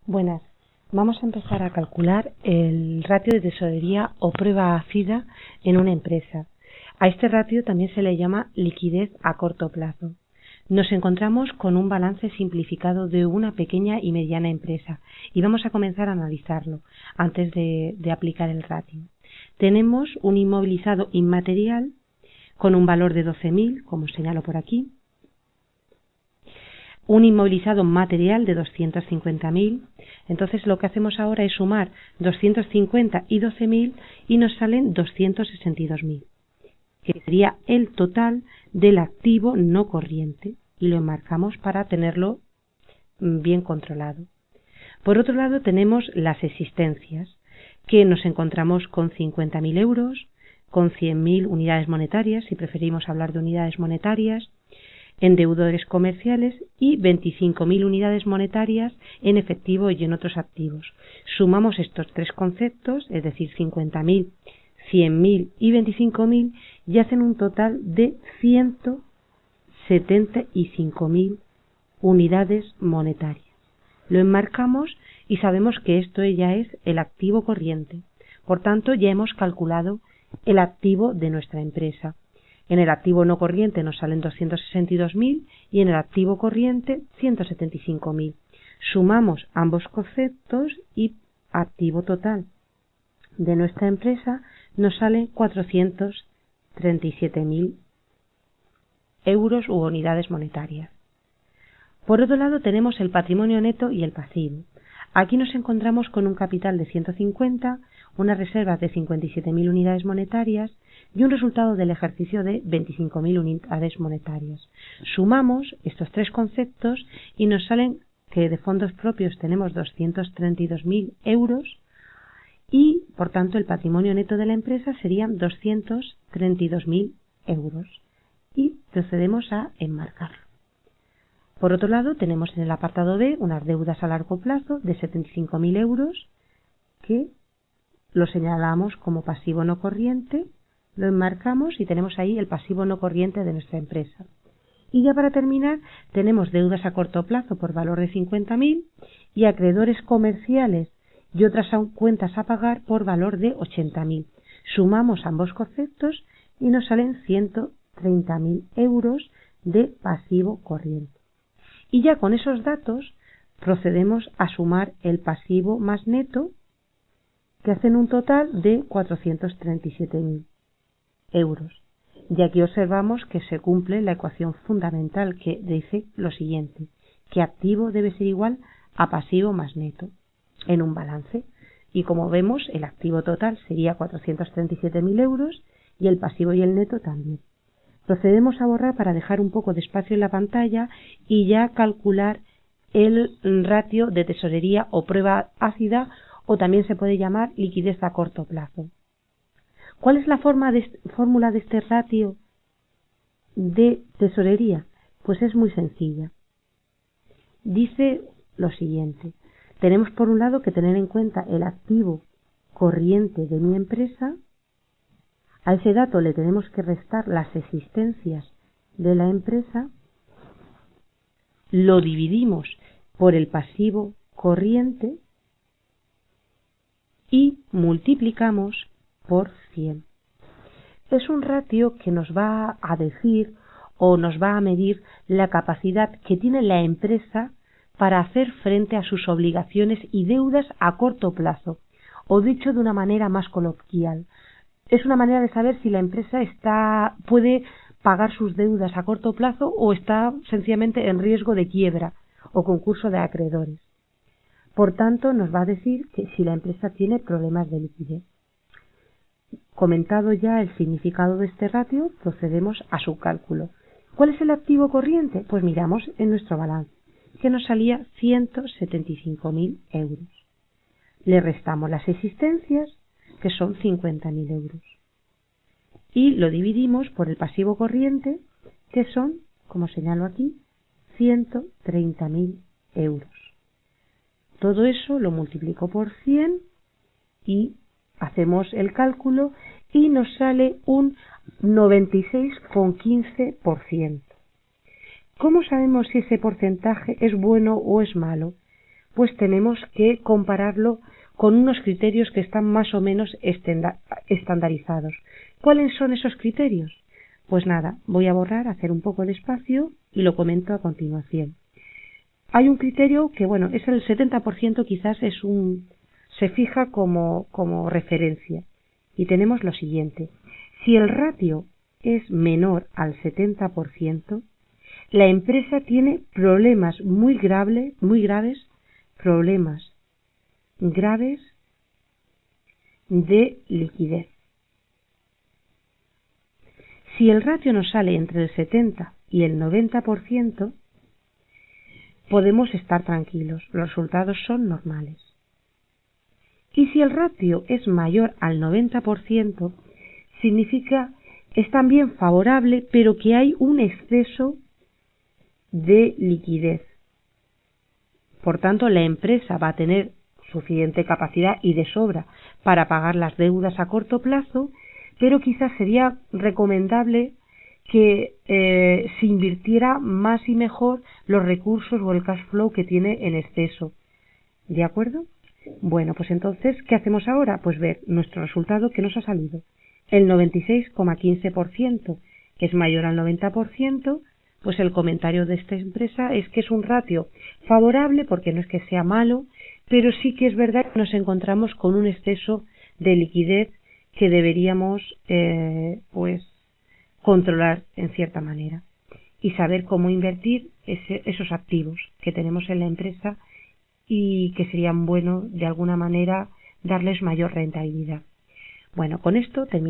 Buenas. Vamos a empezar a calcular el ratio de tesorería o prueba ácida en una empresa. A este ratio también se le llama liquidez a corto plazo. Nos encontramos con un balance simplificado de una pequeña y mediana empresa y vamos a comenzar a analizarlo antes de aplicar el ratio. Tenemos un inmovilizado inmaterial con un valor de 12.000, como señalo por aquí. Un inmovilizado material de 250.000. Entonces lo que hacemos ahora es sumar 250 y 12.000 y nos salen 262.000, que sería el total del activo no corriente, y lo enmarcamos para tenerlo bien controlado. Por otro lado tenemos las existencias, que nos encontramos con 50.000 euros, con 100.000 unidades monetarias, si preferimos hablar de unidades monetarias, en deudores comerciales y 25.000 unidades monetarias en efectivo y en otros activos. Sumamos estos tres conceptos, es decir, 50.000, 100.000 y 25.000, y hacen un total de 175.000 unidades monetarias. Lo enmarcamos y sabemos que esto ya es el activo corriente. Por tanto, ya hemos calculado el activo de nuestra empresa. En el activo no corriente nos salen 262.000 y en el activo corriente 175.000. Sumamos ambos conceptos y activo total de nuestra empresa nos sale 437.000 euros u unidades monetarias. Por otro lado tenemos el patrimonio neto y el pasivo. Aquí nos encontramos con un capital de 150, unas reservas de 57.000 unidades monetarias y un resultado del ejercicio de 25.000 unidades monetarias. Sumamos estos tres conceptos y nos salen que de fondos propios tenemos 232.000 euros y, por tanto, el patrimonio neto de la empresa serían 232.000 euros. Y procedemos a enmarcarlo. Por otro lado, tenemos en el apartado B unas deudas a largo plazo de 75.000 euros que lo señalamos como pasivo no corriente, lo enmarcamos y tenemos ahí el pasivo no corriente de nuestra empresa. Y ya para terminar, tenemos deudas a corto plazo por valor de 50.000 y acreedores comerciales y otras cuentas a pagar por valor de 80.000. Sumamos ambos conceptos y nos salen 130.000 euros de pasivo corriente. Y ya con esos datos procedemos a sumar el pasivo más neto, que hacen un total de 437.000 euros. Y aquí observamos que se cumple la ecuación fundamental que dice lo siguiente, que activo debe ser igual a pasivo más neto en un balance. Y como vemos, el activo total sería 437.000 euros y el pasivo y el neto también. Procedemos a borrar para dejar un poco de espacio en la pantalla y ya calcular el ratio de tesorería o prueba ácida, o también se puede llamar liquidez a corto plazo. ¿Cuál es la fórmula de este ratio de tesorería? Pues es muy sencilla. Dice lo siguiente. Tenemos por un lado que tener en cuenta el activo corriente de mi empresa. A ese dato le tenemos que restar las existencias de la empresa, lo dividimos por el pasivo corriente y multiplicamos por 100. Es un ratio que nos va a decir o nos va a medir la capacidad que tiene la empresa para hacer frente a sus obligaciones y deudas a corto plazo, o dicho de una manera más coloquial, es una manera de saber si la empresa puede pagar sus deudas a corto plazo o está sencillamente en riesgo de quiebra o concurso de acreedores. Por tanto, nos va a decir que si la empresa tiene problemas de liquidez. Comentado ya el significado de este ratio, procedemos a su cálculo. ¿Cuál es el activo corriente? Pues miramos en nuestro balance, que nos salía 175.000 euros. Le restamos las existencias, que son 50.000 euros. Y lo dividimos por el pasivo corriente, que son, como señalo aquí, 130.000 euros. Todo eso lo multiplico por 100 y hacemos el cálculo y nos sale un 96,15%. ¿Cómo sabemos si ese porcentaje es bueno o es malo? pues tenemos que compararlo con unos criterios que están más o menos estandarizados. ¿Cuáles son esos criterios? Pues nada, voy a borrar, hacer un poco de espacio y lo comento a continuación. Hay un criterio que, bueno, es el 70%, quizás se fija como referencia. Y tenemos lo siguiente. Si el ratio es menor al 70%, la empresa tiene problemas muy graves, problemas graves de liquidez. Si el ratio nos sale entre el 70 y el 90%, podemos estar tranquilos, los resultados son normales. Y si el ratio es mayor al 90%, significa es también favorable, pero que hay un exceso de liquidez. Por tanto, la empresa va a tener suficiente capacidad y de sobra para pagar las deudas a corto plazo, pero quizás sería recomendable que se invirtiera más y mejor los recursos o el cash flow que tiene en exceso. ¿De acuerdo? Bueno, pues entonces, ¿qué hacemos ahora? Pues ver nuestro resultado que nos ha salido. El 96,15%, que es mayor al 90%, pues el comentario de esta empresa es que es un ratio favorable, porque no es que sea malo, pero sí que es verdad que nos encontramos con un exceso de liquidez que deberíamos pues controlar en cierta manera y saber cómo invertir esos activos que tenemos en la empresa y que serían buenos de alguna manera darles mayor rentabilidad. Bueno, con esto terminamos.